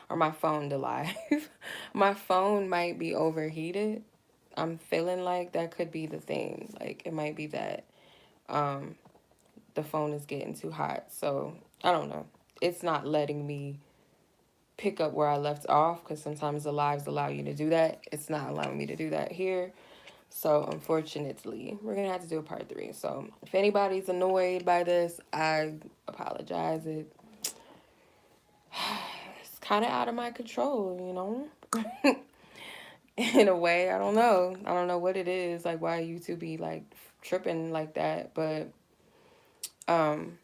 or my phone to live. My phone might be overheated. I'm feeling like that could be the thing. Like it might be that um the phone is getting too hot. So I don't know. It's not letting me pick up where I left off because sometimes the lives allow you to do that. It's not allowing me to do that here. So unfortunately, we're gonna have to do a part 3. So if anybody's annoyed by this, I apologize. It's kind of out of my control, you know. In a way, I don't know. I don't know what it is. Like why YouTube be like tripping like that, but um,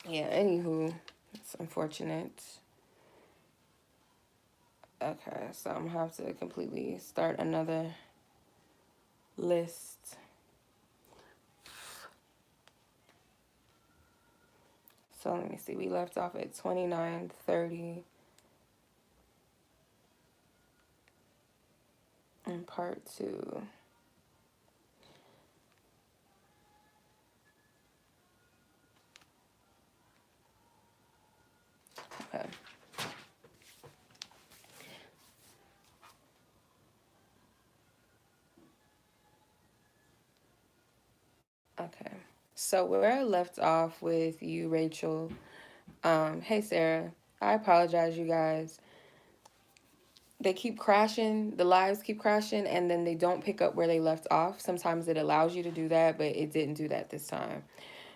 yeah. Anywho, it's unfortunate. Okay, so I'm gonna have to completely start another list. So let me see. We left off at 29, 30 in part 2. Okay. Okay. So where I left off with you, Rachel. Hey Sarah. I apologize, you guys. They keep crashing, the lives keep crashing, and then they don't pick up where they left off. Sometimes it allows you to do that, but it didn't do that this time.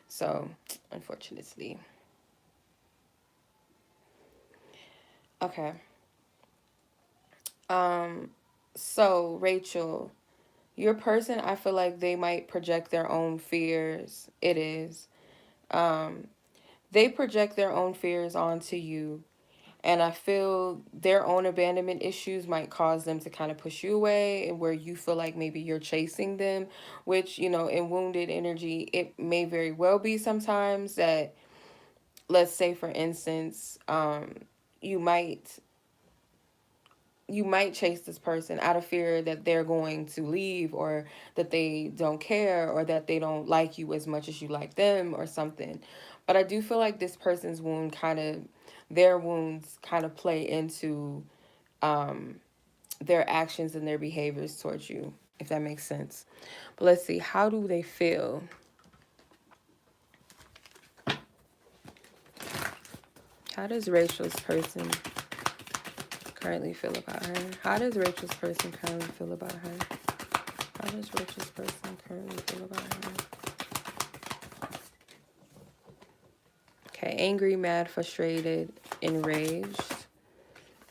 So, unfortunately. Okay. Um, so Rachel, your person, I feel like they might project their own fears. It is. Um, they project their own fears onto you. And I feel their own abandonment issues might cause them to kind of push you away, and where you feel like maybe you're chasing them, which, you know, in wounded energy, it may very well be sometimes that, let's say, for instance, you might you might chase this person out of fear that they're going to leave, or that they don't care, or that they don't like you as much as you like them or something. But I do feel like this person's wound kind of, their wounds kind of play into um, their actions and their behaviors towards you, if that makes sense. But let's see, how do they feel? How does Rachel's person currently feel about her? How does Rachel's person currently feel about her? How does Rachel's person currently feel about her? Okay, angry, mad, frustrated, enraged,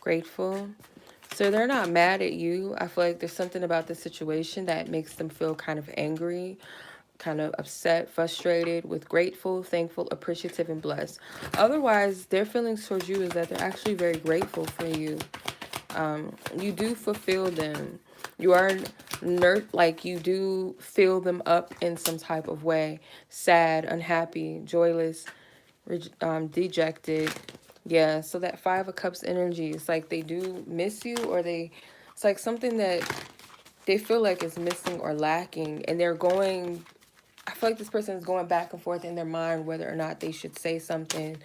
grateful. So they're not mad at you. I feel like there's something about the situation that makes them feel kind of angry, kind of upset, frustrated, with grateful, thankful, appreciative, and blessed. Otherwise, their feelings towards you is that they're actually very grateful for you. You do fulfill them. You are like you do fill them up in some type of way. Sad, unhappy, joyless, dejected. Yeah, so that 5 of Cups energy, it's like they do miss you, or it's like something that they feel like is missing or lacking, and I feel like this person is going back and forth in their mind whether or not they should say something,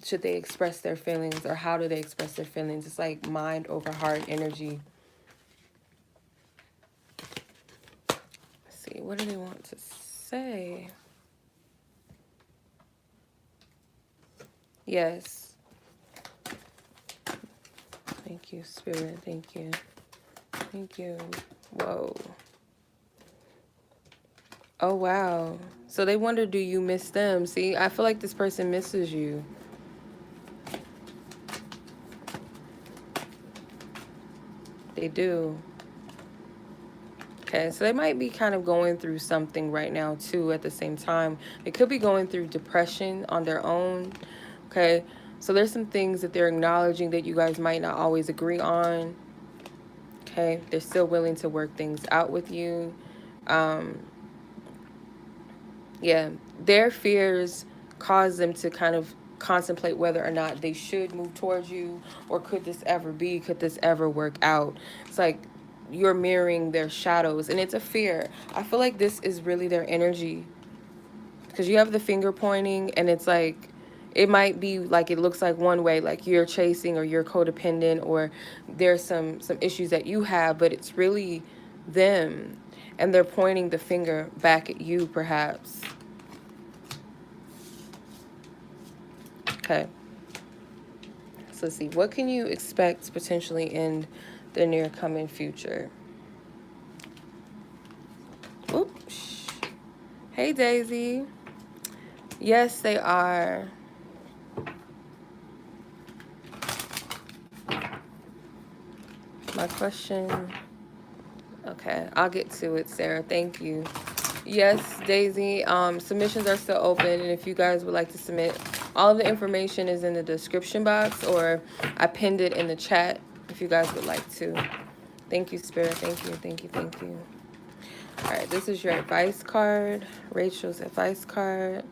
should they express their feelings, or how do they express their feelings. It's like mind over heart energy. Let's see, what do they want to say? Yes. Thank you, Spirit. Thank you. Thank you. Whoa. Oh, wow. So they wonder, do you miss them? See, I feel like this person misses you. They do. Okay, so they might be kind of going through something right now, too, at the same time. They could be going through depression on their own. Okay, so there's some things that they're acknowledging that you guys might not always agree on. Okay, they're still willing to work things out with you. Um, yeah, their fears cause them to kind of contemplate whether or not they should move towards you, or could this ever be, could this ever work out. It's like you're mirroring their shadows, and it's a fear. I feel like this is really their energy, because you have the finger pointing, and it's like It might be like it looks like one way, like you're chasing or you're codependent or there's some issues that you have, but it's really them, and they're pointing the finger back at you perhaps. Okay. So let's see. What can you expect potentially in the near coming future? Oops. Hey, Daisy. Yes, they are. My question. Okay, I'll get to it, Sarah. Thank you. Yes, Daisy. Submissions are still open, and if you guys would like to submit, all of the information is in the description box, or I pinned it in the chat if you guys would like to. Thank you, Spirit. Thank you. Thank you. Thank you. All right, this is your advice card. Rachel's advice card.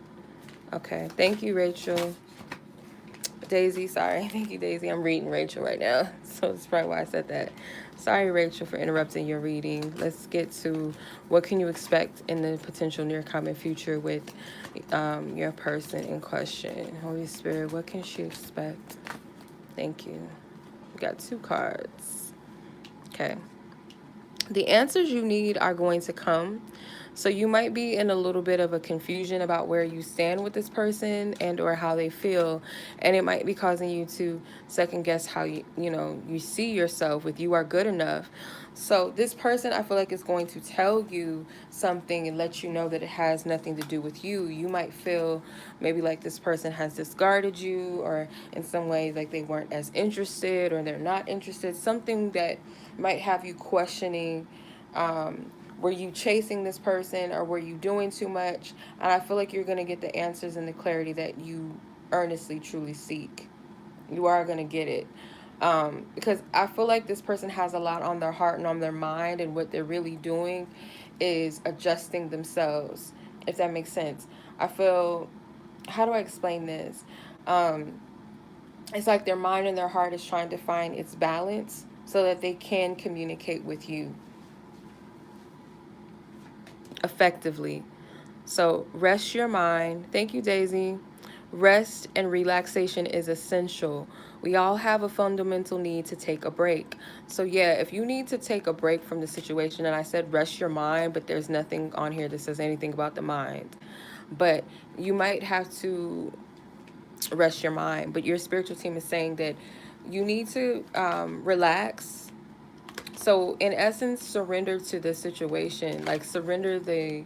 Okay, thank you, Rachel. Daisy, sorry. Thank you, Daisy. I'm reading Rachel right now, so that's probably why I said that. Sorry, Rachel, for interrupting your reading. Let's get to what can you expect in the potential near coming future with your person in question. Holy Spirit, what can she expect? Thank you. We got 2 cards. Okay. The answers you need are going to come. So you might be in a little bit of a confusion about where you stand with this person and or how they feel, and it might be causing you to second guess how you see yourself with you are good enough. So this person, I feel like, is going to tell you something and let you know that it has nothing to do with you. You might feel maybe like this person has discarded you, or in some ways like they weren't as interested or they're not interested. Something that might have you questioning, were you chasing this person or were you doing too much? And I feel like you're going to get the answers and the clarity that you earnestly, truly seek. You are going to get it. Because I feel like this person has a lot on their heart and on their mind, and what they're really doing is adjusting themselves, if that makes sense. I feel, how do I explain this? It's like their mind and their heart is trying to find its balance so that they can communicate with you effectively. So rest your mind. Thank you, Daisy. Rest and relaxation is essential. We all have a fundamental need to take a break. So yeah, if you need to take a break from the situation, and I said rest your mind, but there's nothing on here that says anything about the mind. But you might have to rest your mind. But your spiritual team is saying that you need to relax. So in essence, surrender to the situation. Like surrender the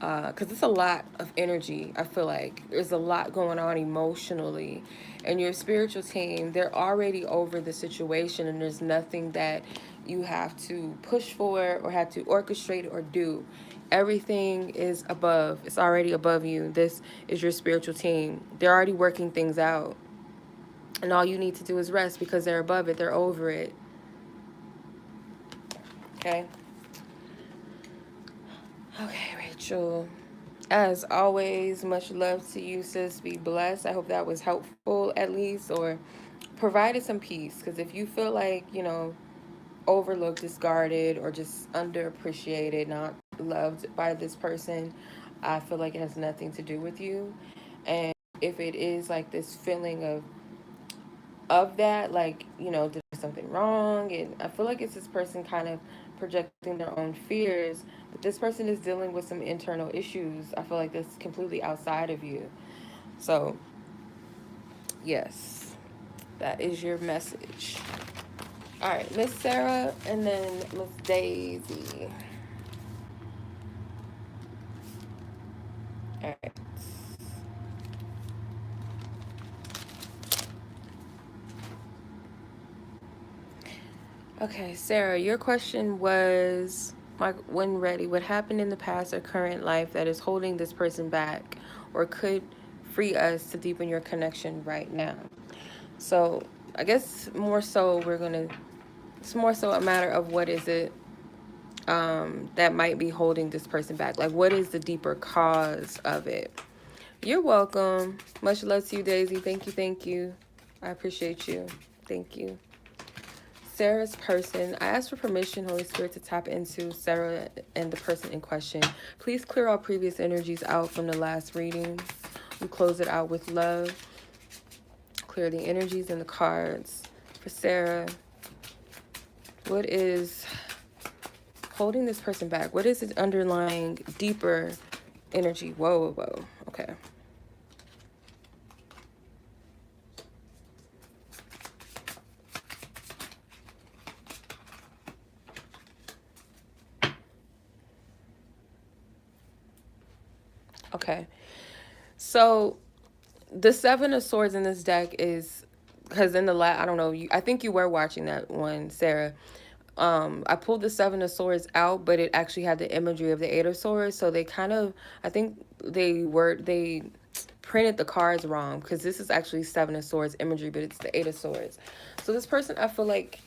because it's a lot of energy. I feel like there's a lot going on emotionally, and your spiritual team, they're already over the situation, and there's nothing that you have to push for or have to orchestrate or do. Everything is above. It's already above you. This is your spiritual team. They're already working things out, and all you need to do is rest because they're above it. They're over it. Okay. Okay, Rachel. As always, much love to you, sis. Be blessed. I hope that was helpful at least, or provided some peace. Because if you feel like, overlooked, discarded, or just underappreciated, not loved by this person, I feel like it has nothing to do with you. And if it is like this feeling of that, like, did something wrong, and I feel like it's this person kind of projecting their own fears, but this person is dealing with some internal issues. I feel like that's completely outside of you. So yes, that is your message. All right, Miss Sara, and then Miss Daisy. All right. Okay, Sara, your question was, when ready, what happened in the past or current life that is holding this person back or could free us to deepen your connection right now? So I guess more so it's more so a matter of what is it that might be holding this person back? Like, what is the deeper cause of it? You're welcome. Much love to you, Daisy. Thank you, thank you. I appreciate you. Thank you. Sara's person. I asked for permission, Holy Spirit, to tap into Sara and the person in question. Please clear all previous energies out from the last reading. We close it out with love. clear the energies and the cards for Sarah. What is holding this person back? What is its underlying deeper energy? Whoa, whoa, whoa. Okay. Okay. So the Seven of Swords in this deck is because in the I don't know, I think you were watching that one, Sarah. I pulled the Seven of Swords out, but it actually had the imagery of the Eight of Swords. So they kind of, I think they printed the cards wrong because this is actually Seven of Swords imagery, but it's the Eight of Swords. So this person, I feel like,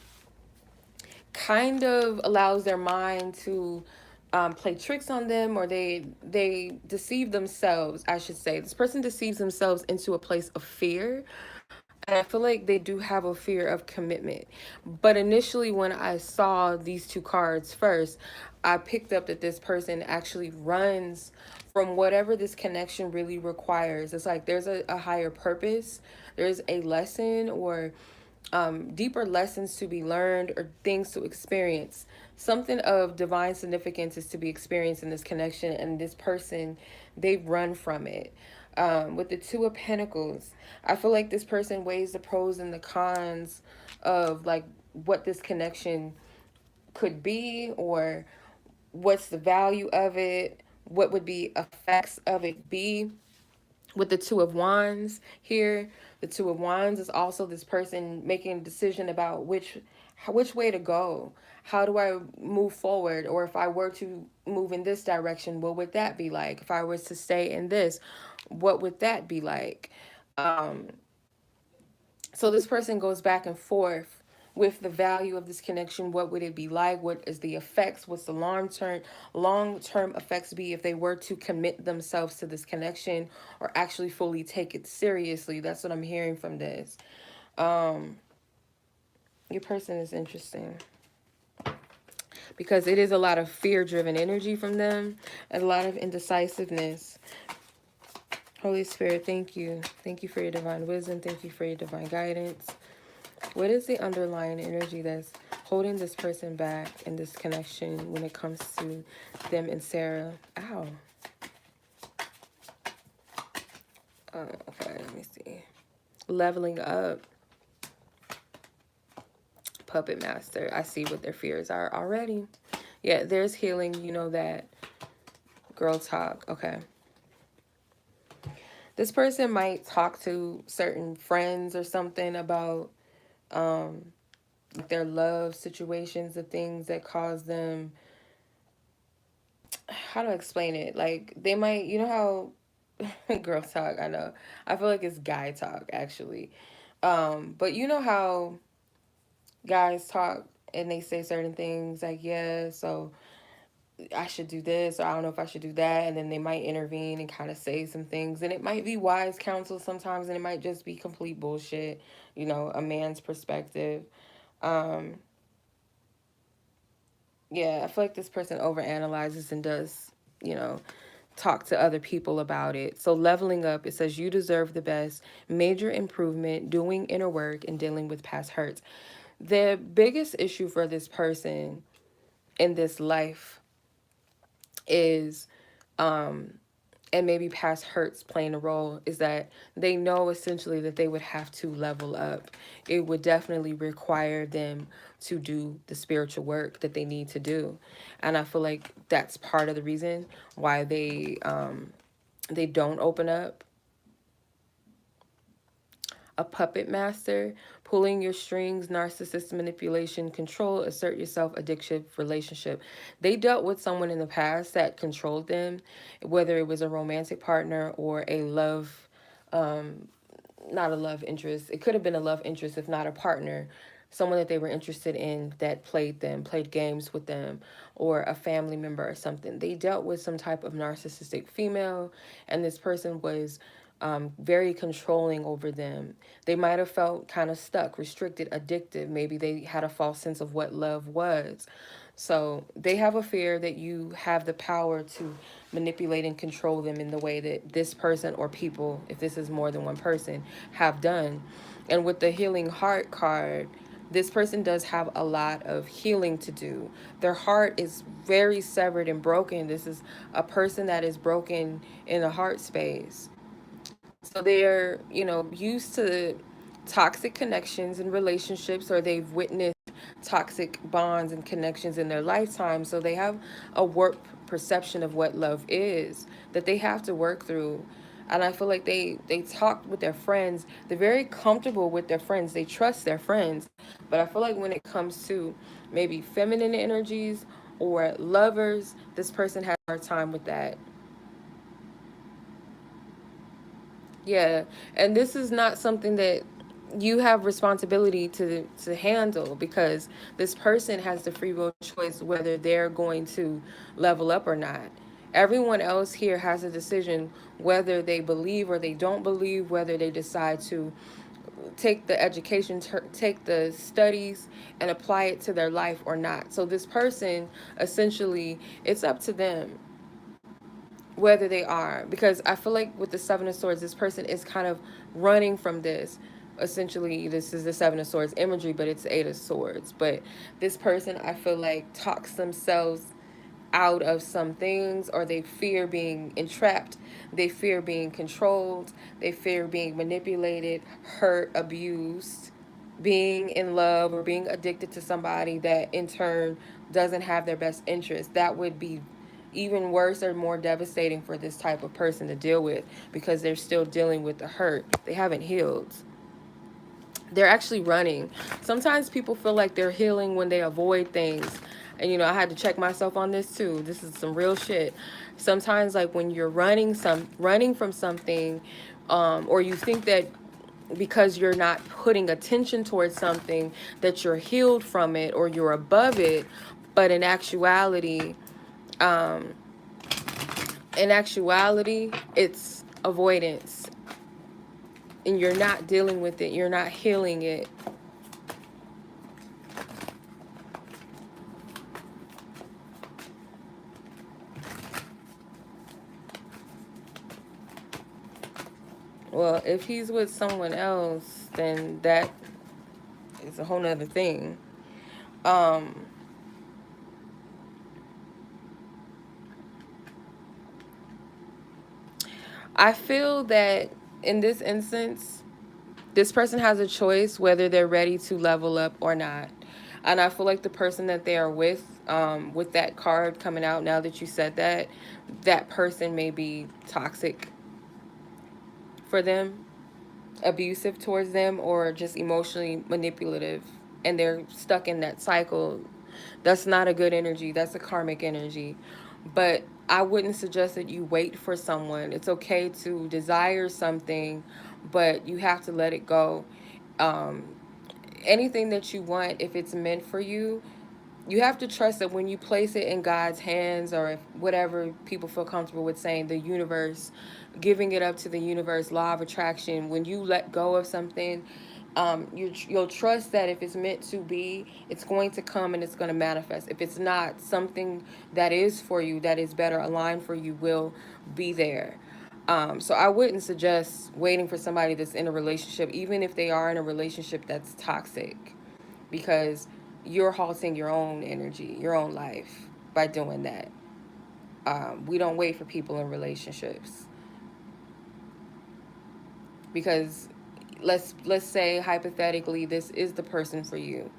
kind of allows their mind to play tricks on them, or they deceive themselves, I should say. This person deceives themselves into a place of fear, and I feel like they do have a fear of commitment. But initially, when I saw these two cards first, I picked up that this person actually runs from whatever this connection really requires. It's like there's a higher purpose, there's a lesson, or deeper lessons to be learned, or things to experience. Something of divine significance is to be experienced in this connection, and this person, they run from it. With the Two of Pentacles, I feel like this person weighs the pros and the cons of like what this connection could be, or what's the value of it, what would be effects of it be. With the Two of Wands here, the Two of Wands is also this person making a decision about which way to go. How do I move forward? Or if I were to move in this direction, what would that be like? If I was to stay in this, what would that be like? Um, so this person goes back and forth with the value of this connection. What would it be like? What is the effects? What's the long term effects be if they were to commit themselves to this connection, or actually fully take it seriously? That's what I'm hearing from this. Um, your person is interesting because it is a lot of fear-driven energy from them, and a lot of indecisiveness. Holy Spirit, thank you. Thank you for your divine wisdom. Thank you for your divine guidance. What is the underlying energy that's holding this person back in this connection when it comes to them and Sarah? Ow. Okay, let me see. Leveling up. Puppet Master. I see what their fears are already. Yeah, there's healing. You know that. Girl talk. Okay. This person might talk to certain friends or something about their love situations, the things that cause them, how do I explain it? Like they might, you know how girl talk, I know. I feel like it's guy talk actually. But you know how guys talk and they say certain things like, yeah, so I should do this, or I don't know if I should do that, and then they might intervene and kind of say some things, and it might be wise counsel sometimes, and it might just be complete bullshit, a man's perspective. Um, yeah, I feel like this person overanalyzes and does, you know, talk to other people about it. So leveling up, it says you deserve the best, major improvement, doing inner work, and dealing with past hurts. The biggest issue for this person in this life is, and maybe past hurts playing a role, is that they know essentially that they would have to level up. It would definitely require them to do the spiritual work that they need to do. And I feel like that's part of the reason why they don't open up. A puppet master, pulling your strings, narcissist manipulation, control, assert yourself, addiction, relationship. They dealt with someone in the past that controlled them, whether it was a romantic partner or a love, not a love interest. It could have been a love interest, if not a partner, someone that they were interested in that played games with them, or a family member or something. They dealt with some type of narcissistic female, and this person was very controlling over them. They might have felt kind of stuck, restricted, addictive. Maybe they had a false sense of what love was. So they have a fear that you have the power to manipulate and control them in the way that this person or people, if this is more than one person, have done. And with the healing heart card, this person does have a lot of healing to do. Their heart is very severed and broken. This is a person that is broken in the heart space. So they're, used to toxic connections and relationships, or they've witnessed toxic bonds and connections in their lifetime. So they have a warped perception of what love is that they have to work through. And I feel like they talk with their friends. They're very comfortable with their friends. They trust their friends. But I feel like when it comes to maybe feminine energies or lovers, this person has a hard time with that. Yeah, and this is not something that you have responsibility to handle, because this person has the free will choice whether they're going to level up or not. Everyone else here has a decision whether they believe or they don't believe, whether they decide to take the education, take the studies, and apply it to their life or not. So this person, essentially, it's up to them whether they are, because I feel like with the Seven of Swords, this person is kind of running from this. Essentially, this is the Seven of Swords imagery, but it's Eight of Swords. But this person, I feel like, talks themselves out of some things, or they fear being entrapped, they fear being controlled, they fear being manipulated, hurt, abused, being in love, or being addicted to somebody that in turn doesn't have their best interest. That would be even worse or more devastating for this type of person to deal with, because they're still dealing with the hurt. They haven't healed. They're actually running. Sometimes people feel like they're healing when they avoid things. And I had to check myself on this too. This is some real shit. Sometimes, like, when you're running from something, or you think that because you're not putting attention towards something that you're healed from it or you're above it, but um, in actuality, it's avoidance, and you're not dealing with it. You're not healing it. Well, if he's with someone else, then that is a whole nother thing. Um, I feel that in this instance, this person has a choice whether they're ready to level up or not. And I feel like the person that they are with that card coming out, now that you said that, that person may be toxic for them, abusive towards them, or just emotionally manipulative, and they're stuck in that cycle. That's not a good energy. That's a karmic energy. But I wouldn't suggest that you wait for someone. It's okay to desire something, but you have to let it go. um, Anything that you want, if it's meant for you, you have to trust that when you place it in God's hands, or if whatever people feel comfortable with saying, the universe, giving it up to the universe, law of attraction, when you let go of something, you'll trust that if it's meant to be, it's going to come and it's going to manifest. If it's not, something that is for you, that is better aligned for you, will be there. So I wouldn't suggest waiting for somebody that's in a relationship, even if they are in a relationship that's toxic, because you're halting your own energy, your own life by doing that. We don't wait for people in relationships, because let's say hypothetically this is the person for you.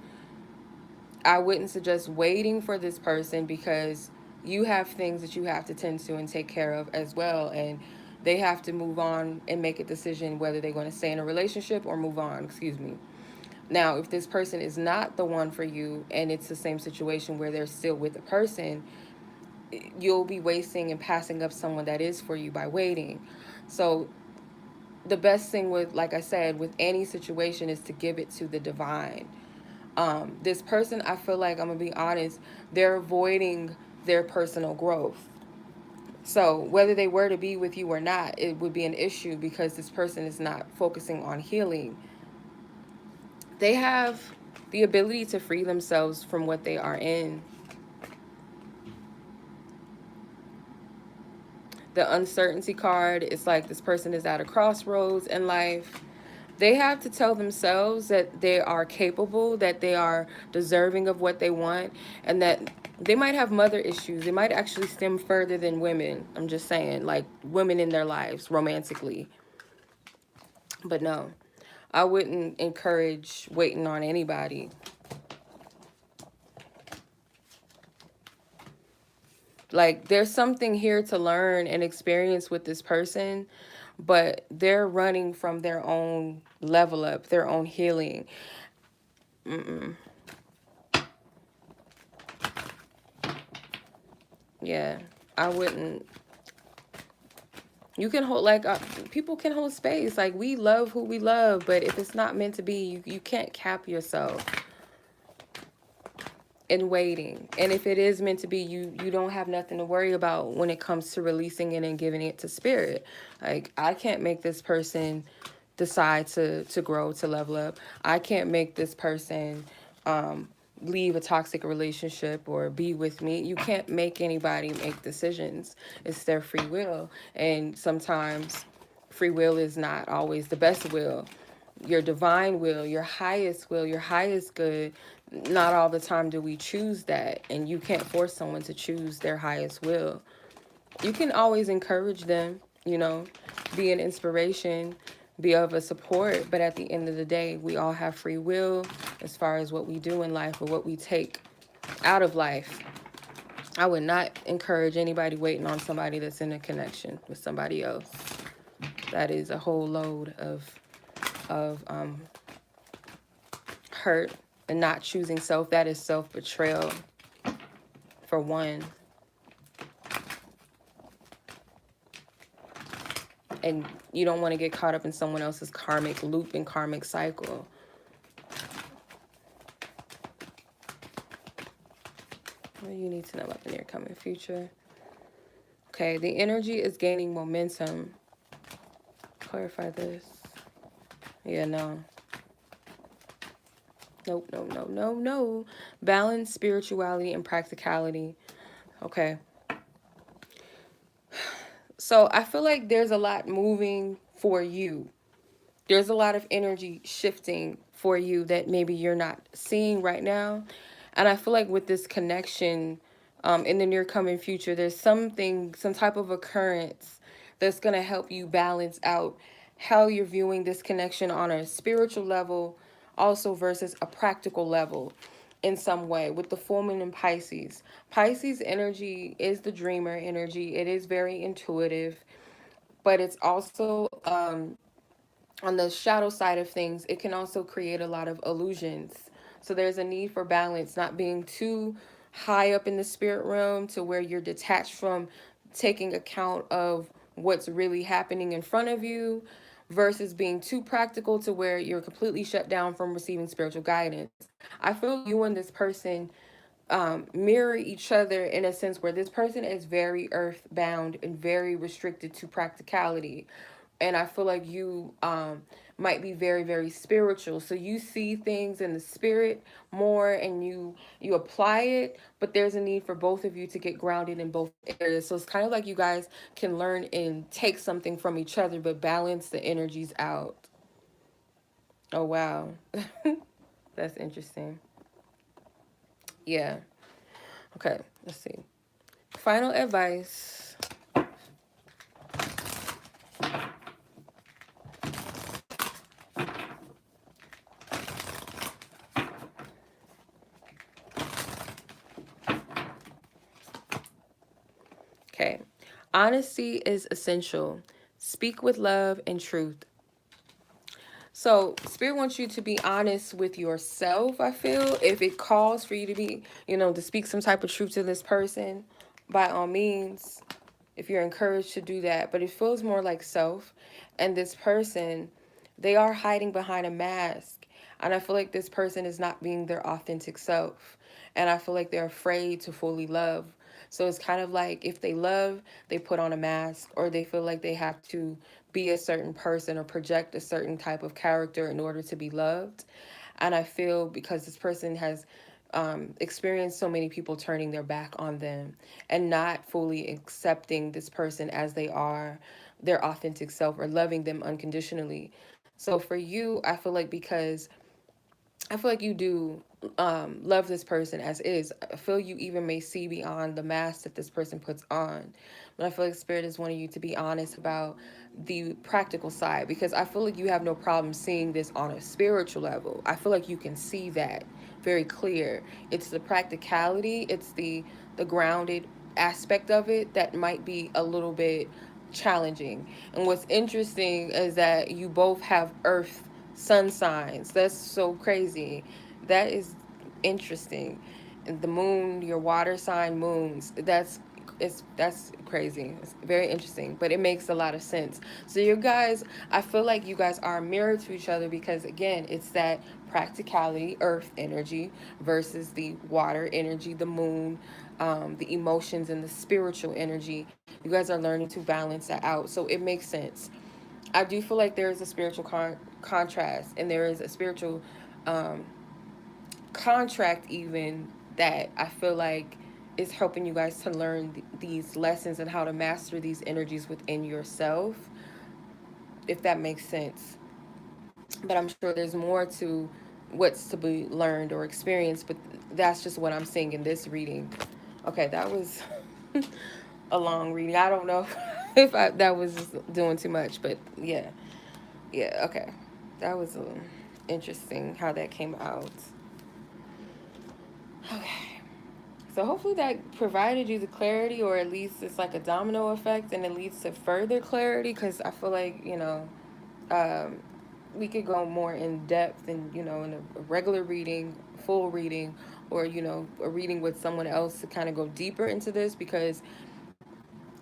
I wouldn't suggest waiting for this person, because you have things that you have to tend to and take care of as well, and they have to move on and make a decision whether they're going to stay in a relationship or move on. Excuse me. Now, if this person is not the one for you, and it's the same situation where they're still with the person, you'll be wasting and passing up someone that is for you by waiting. So the best thing with, like I said, with any situation is to give it to the divine. This person, I feel like, I'm gonna be honest, they're avoiding their personal growth. So whether they were to be with you or not, it would be an issue, because this person is not focusing on healing. They have the ability to free themselves from what they are in. The uncertainty card is like this person is at a crossroads in life. They have to tell themselves that they are capable, that they are deserving of what they want, and that they might have mother issues. They might actually stem further than women. I'm just saying, like women in their lives romantically. But no, I wouldn't encourage waiting on anybody. Like, there's something here to learn and experience with this person, but they're running from their own level up, their own healing. Mm-mm. Yeah, I wouldn't. You can hold, like, people can hold space. Like, we love who we love, but if it's not meant to be, you can't cap yourself in waiting. And if it is meant to be, you don't have nothing to worry about when it comes to releasing it and giving it to spirit. Like, I can't make this person decide to grow, to level up. I can't make this person leave a toxic relationship or be with me. You can't make anybody make decisions. It's their free will. And sometimes free will is not always the best will. Your divine will, your highest good, not all the time do we choose that. And you can't force someone to choose their highest will. You can always encourage them, be an inspiration, be of a support. But at the end of the day, we all have free will as far as what we do in life or what we take out of life. I would not encourage anybody waiting on somebody that's in a connection with somebody else. That is a whole load of hurt and not choosing self. That is self-betrayal, for one. And you don't want to get caught up in someone else's karmic loop and karmic cycle. What do you need to know about the near coming future? Okay, the energy is gaining momentum. Clarify this. Yeah, no. Nope, no, no, no, no. Balance, spirituality, and practicality. Okay. So I feel like there's a lot moving for you. There's a lot of energy shifting for you that maybe you're not seeing right now. And I feel like with this connection, in the near coming future, there's something, some type of occurrence that's going to help you balance out how you're viewing this connection on a spiritual level, also versus a practical level in some way. With the full moon in Pisces, Pisces energy is the dreamer energy. It is very intuitive, but it's also on the shadow side of things, it can also create a lot of illusions. So there's a need for balance, not being too high up in the spirit realm to where you're detached from taking account of what's really happening in front of you, versus being too practical to where you're completely shut down from receiving spiritual guidance. I feel you and this person mirror each other in a sense where this person is very earthbound and very restricted to practicality. And I feel like you might be very, very spiritual. So you see things in the spirit more and you apply it, but there's a need for both of you to get grounded in both areas. So it's kind of like you guys can learn and take something from each other, but balance the energies out. Oh, wow. That's interesting. Yeah. Okay, let's see. Final advice. Okay. Honesty is essential. Speak with love and truth. So, Spirit wants you to be honest with yourself, I feel. If it calls for you to be, to speak some type of truth to this person, by all means, if you're encouraged to do that. But it feels more like self. And this person, they are hiding behind a mask. And I feel like this person is not being their authentic self. And I feel like they're afraid to fully love. So it's kind of like if they love, they put on a mask, or they feel like they have to be a certain person or project a certain type of character in order to be loved. And I feel because this person has experience so many people turning their back on them and not fully accepting this person as they are, their authentic self, or loving them unconditionally. So for you, I feel like you do love this person as is. I feel you even may see beyond the mask that this person puts on. But I feel like Spirit is wanting you to be honest about the practical side, because I feel like you have no problem seeing this on a spiritual level. I feel like you can see that very clear. It's the practicality, it's the grounded aspect of it that might be a little bit challenging. And what's interesting is that you both have earth sun signs. That's so crazy. That is interesting. And the moon, your water sign moons. That's crazy. It's very interesting, but it makes a lot of sense. So you guys, I feel like you guys are a mirror to each other, because again, it's that practicality, earth energy versus the water energy, the moon, the emotions and the spiritual energy. You guys are learning to balance that out. So it makes sense. I do feel like there is a spiritual contrast, and there is a spiritual um, contract even, that I feel like is helping you guys to learn these lessons and how to master these energies within yourself, if that makes sense. But I'm sure there's more to what's to be learned or experienced, but that's just what I'm seeing in this reading. Okay, that was a long reading. I don't know if that was doing too much, but yeah. Yeah, okay. That was interesting how that came out. Okay. So hopefully that provided you the clarity, or at least it's like a domino effect and it leads to further clarity, because I feel like, um, we could go more in depth and, in a regular reading, full reading, or, a reading with someone else to kind of go deeper into this, because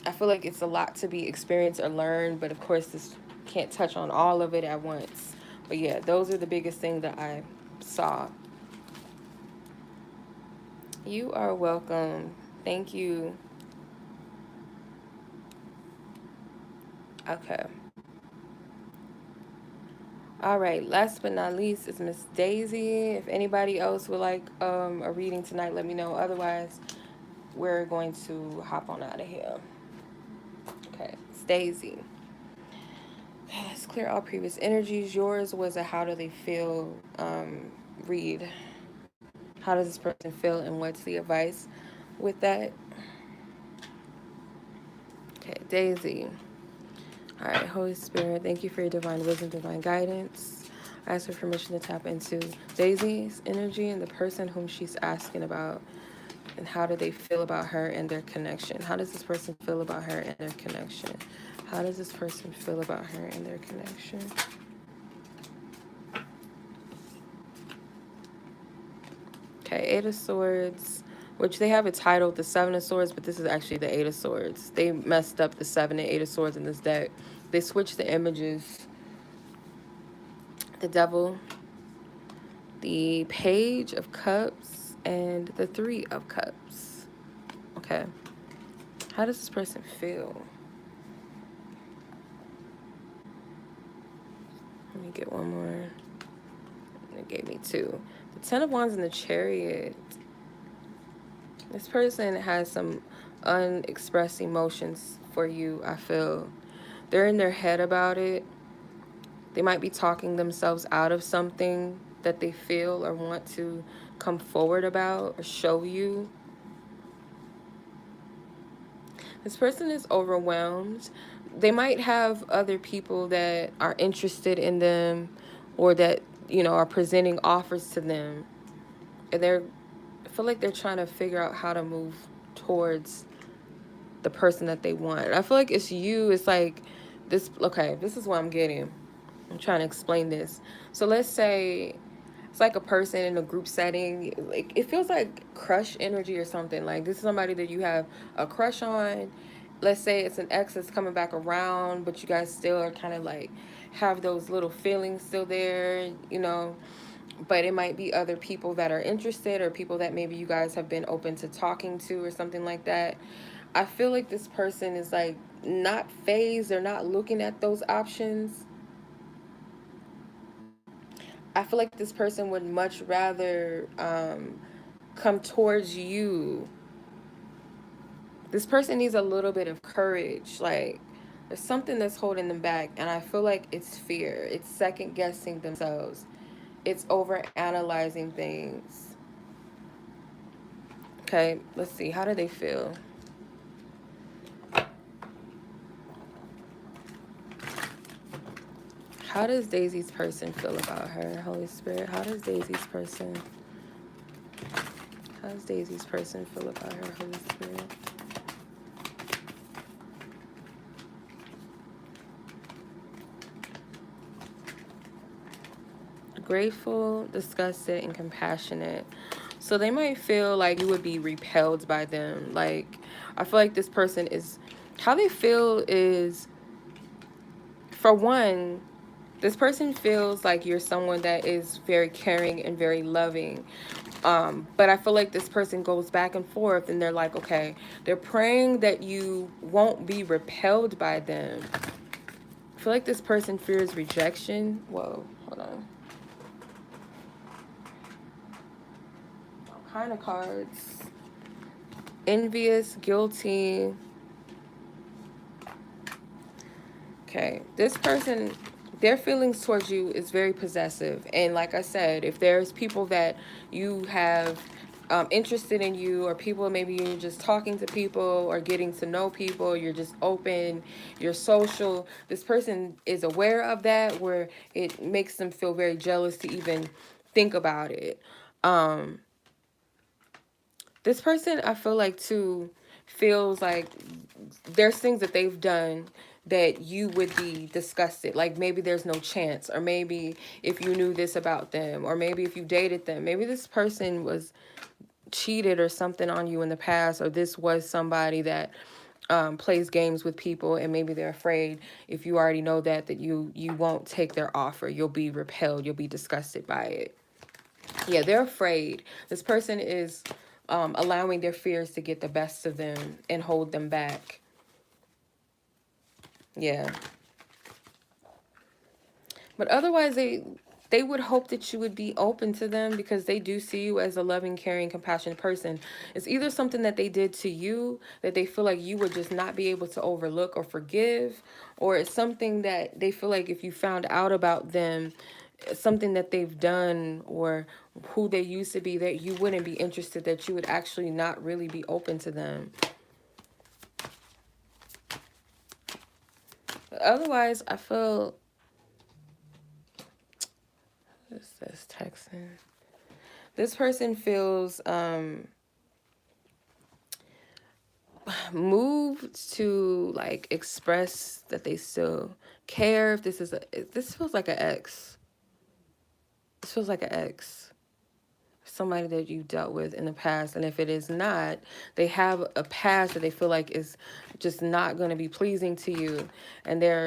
I feel like it's a lot to be experienced or learned, but of course, this can't touch on all of it at once. But yeah, those are the biggest things that I saw. You are welcome. Thank you. Okay. All right. Last but not least is Miss Daisy. If anybody else would like a reading tonight, let me know. Otherwise, we're going to hop on out of here. Okay. It's Daisy. Let's clear all previous energies. Yours was a how do they feel read. How does this person feel, and what's the advice with that? Okay, Daisy. All right, Holy Spirit, thank you for your divine wisdom, divine guidance. I ask for permission to tap into Daisy's energy and the person whom she's asking about, and how do they feel about her and their connection? How does this person feel about her and their connection? How does this person feel about her and their connection? Okay, Eight of Swords, which they have it titled the Seven of Swords, but this is actually the Eight of Swords. They messed up the Seven and Eight of Swords in this deck. They switched the images. The Devil, the Page of Cups, and the Three of Cups. Okay. How does this person feel? Let me get one more. It gave me two. The Ten of Wands and the Chariot. This person has some unexpressed emotions for you, I feel. They're in their head about it. They might be talking themselves out of something that they feel or want to come forward about or show you. This person is overwhelmed. They might have other people that are interested in them, or that, are presenting offers to them. And I feel like they're trying to figure out how to move towards the person that they want. And I feel like it's you. It's like this. Okay, this is what I'm getting. I'm trying to explain this. So let's say it's like a person in a group setting. Like, it feels like crush energy or something. Like, this is somebody that you have a crush on. Let's say it's an ex that's coming back around, but you guys still are kind of like have those little feelings still there. But it might be other people that are interested, or people that maybe you guys have been open to talking to or something like that. I feel like this person is like not phased. They're not looking at those options. I feel like this person would much rather come towards you. This person needs a little bit of courage. Like, there's something that's holding them back, and I feel like it's fear. It's second guessing themselves. It's over analyzing things. Okay, let's see. How do they feel? How does Daisy's person feel about her? Holy Spirit, how does Daisy's person feel about her? Holy Spirit. Grateful, disgusted, and compassionate. So they might feel like you would be repelled by them. Like, I feel like this person is, how they feel is, for one, this person feels like you're someone that is very caring and very loving. But I feel like this person goes back and forth, and they're like, okay, they're praying that you won't be repelled by them. I feel like this person fears rejection. Whoa, hold on. All kind of cards. Envious, guilty. Okay, this person, their feelings towards you is very possessive. And like I said, if there's people that you have interested in you, or people, maybe you're just talking to people or getting to know people, you're just open, you're social, this person is aware of that, where it makes them feel very jealous to even think about it. This person, I feel like, too, feels like there's things that they've done that you would be disgusted. Like, maybe there's no chance, or maybe if you knew this about them, or maybe if you dated them, maybe this person was cheated or something on you in the past, or this was somebody that plays games with people, and maybe they're afraid, if you already know that you won't take their offer, you'll be repelled, you'll be disgusted by it. Yeah, they're afraid. This person is allowing their fears to get the best of them and hold them back. Yeah. But otherwise, they would hope that you would be open to them, because they do see you as a loving, caring, compassionate person. It's either something that they did to you that they feel like you would just not be able to overlook or forgive, or it's something that they feel like if you found out about them, something that they've done or who they used to be, that you wouldn't be interested, that you would actually not really be open to them. But otherwise, I feel, what is this texting? This person feels moved to like express that they still care. If this feels like an ex. This feels like an ex. Somebody that you dealt with in the past, and if it is not, they have a past that they feel like is just not going to be pleasing to you, and they're